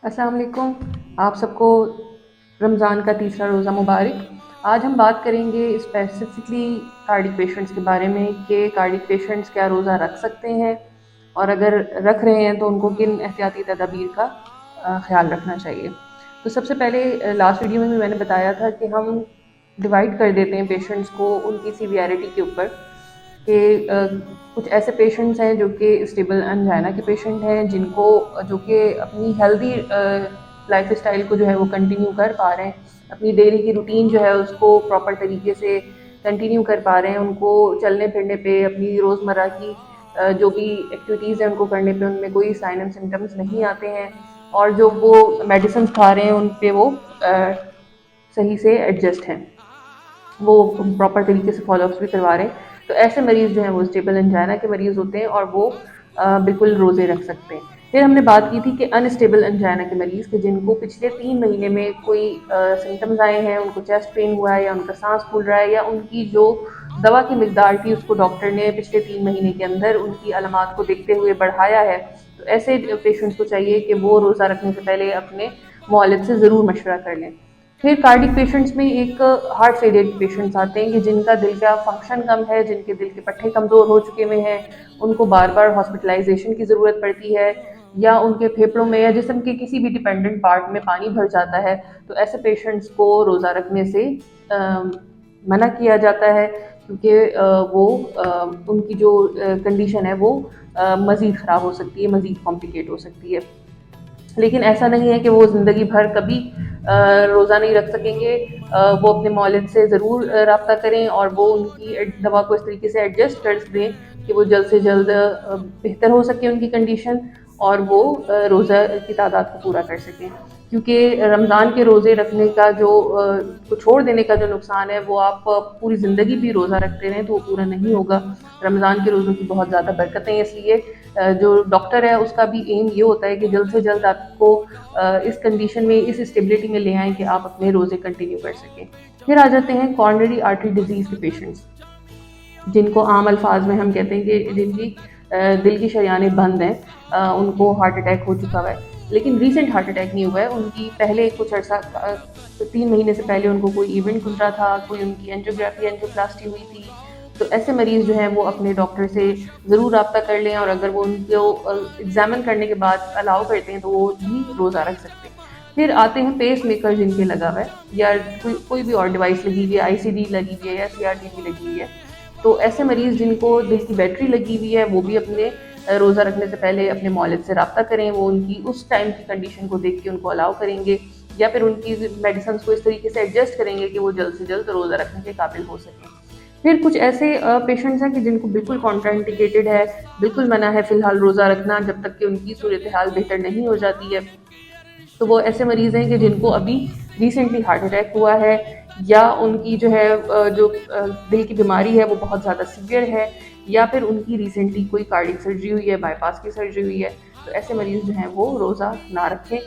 अस्सलाम वालेकुम। आप सबको रमज़ान का तीसरा रोज़ा मुबारक। आज हम बात करेंगे स्पेसिफिकली कार्डिक पेशेंट्स के बारे में कि कार्डिक पेशेंट्स क्या रोज़ा रख सकते हैं और अगर रख रहे हैं तो उनको किन एहतियाती तदाबीर का ख़्याल रखना चाहिए। तो सबसे पहले लास्ट वीडियो में भी मैंने बताया था कि हम डिवाइड कर देते हैं पेशेंट्स को उनकी सीवियरिटी के ऊपर कि कुछ ऐसे पेशेंट्स हैं जो कि स्टेबल एंजाइना के पेशेंट हैं जिनको जो कि अपनी हेल्दी लाइफ स्टाइल को जो है वो कंटिन्यू कर पा रहे हैं, अपनी डेली की रूटीन जो है उसको प्रॉपर तरीके से कंटिन्यू कर पा रहे हैं, उनको चलने फिरने पे अपनी रोज़मर्रा की जो भी एक्टिविटीज़ हैं उनको करने पे उनमें कोई साइन एंड सिम्टम्स नहीं आते हैं और जो वो मेडिसिन खा रहे हैं उन पे वो सही से एडजस्ट हैं, वो प्रॉपर तरीके से फॉलोअप्स भी करवा रहे हैं। तो ऐसे मरीज़ जो हैं वो स्टेबल एंजाइना के मरीज़ होते हैं और वो बिल्कुल रोज़े रख सकते हैं। फिर हमने बात की थी कि अनस्टेबल एंजाइना के मरीज़ के जिनको पिछले 3 महीने में कोई सिम्टम्स आए हैं, उनको चेस्ट पेन हुआ है या उनका सांस फूल रहा है या उनकी जो दवा की मिकदार थी उसको डॉक्टर ने पिछले 3 महीने के अंदर उनकी अलामात को देखते हुए बढ़ाया है, तो ऐसे पेशेंट्स को चाहिए कि वो रोज़ा रखने से पहले अपने मुअल्लिज से ज़रूर मशवरा कर लें। फिर कार्डिक पेशेंट्स में एक हार्ट फेलियर के पेशेंट्स आते हैं कि जिनका दिल का फंक्शन कम है, जिनके दिल के पट्टे कमज़ोर हो चुके हुए हैं, उनको बार बार हॉस्पिटलाइजेशन की ज़रूरत पड़ती है या उनके फेफड़ों में या जिस्म के किसी भी डिपेंडेंट पार्ट में पानी भर जाता है, तो ऐसे पेशेंट्स को रोज़ा रखने से मना किया जाता है क्योंकि वो उनकी जो कंडीशन है वो मज़ीद ख़राब हो सकती है, मज़ीद कॉम्प्लिकेट हो सकती है। लेकिन ऐसा नहीं है कि वो ज़िंदगी भर कभी रोज़ा नहीं रख सकेंगे। वो अपने मौलिद से ज़रूर रब्ता करें और वो उनकी दवा को इस तरीके से एडजस्ट कर दें कि वो जल्द से जल्द बेहतर हो सके उनकी कंडीशन और वो रोज़ा की तादाद को पूरा कर सकें, क्योंकि रमज़ान के रोज़े रखने का जो को छोड़ देने का जो नुकसान है वो आप पूरी ज़िंदगी भी रोज़ा रखते रहें तो वो पूरा नहीं होगा। रमज़ान के रोज़ों की बहुत ज़्यादा बरकतें, इसलिए जो डॉक्टर है उसका भी एम ये होता है कि जल्द से जल्द आपको इस कंडीशन में, इस स्टेबिलिटी में ले आएँ कि आप अपने रोज़े कंटिन्यू कर सकें। फिर आ जाते हैं कॉर्नरी आर्टरी डिजीज़ के पेशेंट्स, जिनको आम अल्फाज में हम कहते हैं कि जिनकी दिल की शरियानें बंद हैं, उनको हार्ट अटैक हो चुका हुआ है, लेकिन रीसेंट हार्ट अटैक नहीं हुआ है, उनकी पहले कुछ अर्सा 3 महीने से पहले उनको कोई इवेंट गुजरा था, कोई उनकी एंजियोग्राफी एंजियोप्लास्टी हुई थी। तो ऐसे मरीज़ जो हैं वो अपने डॉक्टर से ज़रूर रब्ता कर लें और अगर वो उनको एग्ज़ामिन करने के बाद अलाउ करते हैं तो वो भी रोज़ा रख सकते हैं। फिर आते हैं पेस मेकर जिनके लगा हुआ है या कोई भी और डिवाइस लगी हुई है, आईसीडी लगी हुई है या सीआरटी लगी हुई है, तो ऐसे मरीज़ जिनको दिल की बैटरी लगी हुई है वो भी अपने रोज़ा रखने से पहले अपने मौलिद से रब्ता करें। वो उनकी उस टाइम की कंडीशन को देख के उनको अलाउ करेंगे या फिर उनकी मेडिसिन को इस तरीके से एडजस्ट करेंगे कि वो जल्द से जल्द रोज़ा रखने के काबिल हो सकें। फिर कुछ ऐसे पेशेंट्स हैं कि जिनको बिल्कुल कॉन्ट्राइंडिकेटेड है, बिल्कुल मना है फ़िलहाल रोज़ा रखना जब तक कि उनकी सूरत हाल बेहतर नहीं हो जाती है। तो वो ऐसे मरीज़ हैं कि जिनको अभी रिसेंटली हार्ट अटैक हुआ है या उनकी जो है दिल की बीमारी है वो बहुत ज़्यादा सीवियर है या फिर उनकी रिसेंटली कोई कार्डियक सर्जरी हुई है, बाईपास की सर्जरी हुई है, तो ऐसे मरीज़ जो हैं वो रोज़ा ना रखें।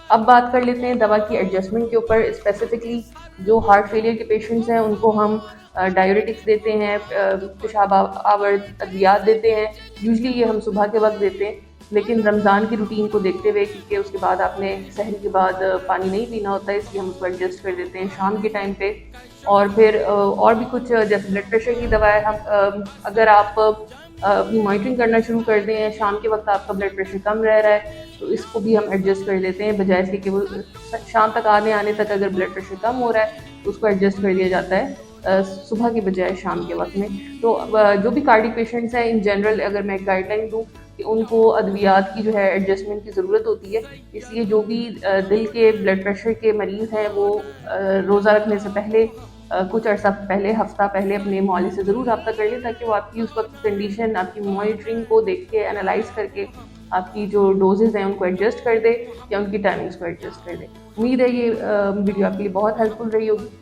अब बात कर लेते हैं दवा की एडजस्टमेंट के ऊपर। स्पेसिफिकली जो हार्ट फेलियर के पेशेंट्स हैं उनको हम डायरेटिक्स देते हैं, पेशाब आवर्त अद्वियात देते हैं। यूजुअली ये हम सुबह के वक्त देते हैं, लेकिन रमज़ान की रूटीन को देखते हुए क्योंकि उसके बाद आपने सहरी के बाद पानी नहीं पीना होता है, इसलिए हम उसको एडजस्ट कर देते हैं शाम के टाइम पे। और फिर और भी कुछ जैसे ब्लड प्रेशर की दवा है, हम अगर आप अपनी मॉनिटरिंग करना शुरू कर दें, शाम के वक्त आपका ब्लड प्रेशर कम रह रहा है तो इसको भी हम एडजस्ट कर देते हैं, बजाय इसके कि वो शाम तक आने तक अगर ब्लड प्रेशर कम हो रहा है तो उसको एडजस्ट कर दिया जाता है सुबह की बजाय शाम के वक्त में। तो जो भी कार्डिक पेशेंट्स हैं इन जनरल, अगर मैं गाइडलाइन दूँ कि उनको अद्वियात की जो है एडजस्टमेंट की ज़रूरत होती है, इसलिए जो भी दिल के ब्लड प्रेशर के मरीज़ हैं वो रोज़ा रखने से पहले कुछ अर्सा पहले, हफ्ता पहले अपने मौलिद से ज़रूर रब्ता कर लें ताकि वो आपकी उस वक्त कंडीशन, आपकी मॉनिटरिंग को देख के एनालाइज़ करके आपकी जो डोजेज़ हैं उनको एडजस्ट कर दे या उनकी टाइमिंग्स को एडजस्ट कर दे। उम्मीद है ये वीडियो आपके लिए बहुत हेल्पफुल रही होगी।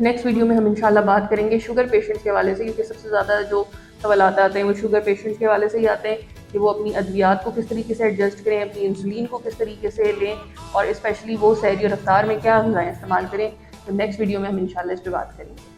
नेक्स्ट वीडियो में हम इंशाल्लाह बात करेंगे शुगर पेशेंट्स के हवाले से, क्योंकि सबसे ज़्यादा जो सवालात आते हैं वो शुगर पेशेंट्स के हवाले से ही आते हैं कि वो अपनी अद्वियात को किस तरीके से एडजस्ट करें, अपनी इंसुलिन को किस तरीके से लें और स्पेशली वो सहरी और इफ्तार में क्या ग़िज़ाएँ इस्तेमाल करें। तो नेक्स्ट वीडियो में हम इंशाल्लाह इस पर बात करेंगे।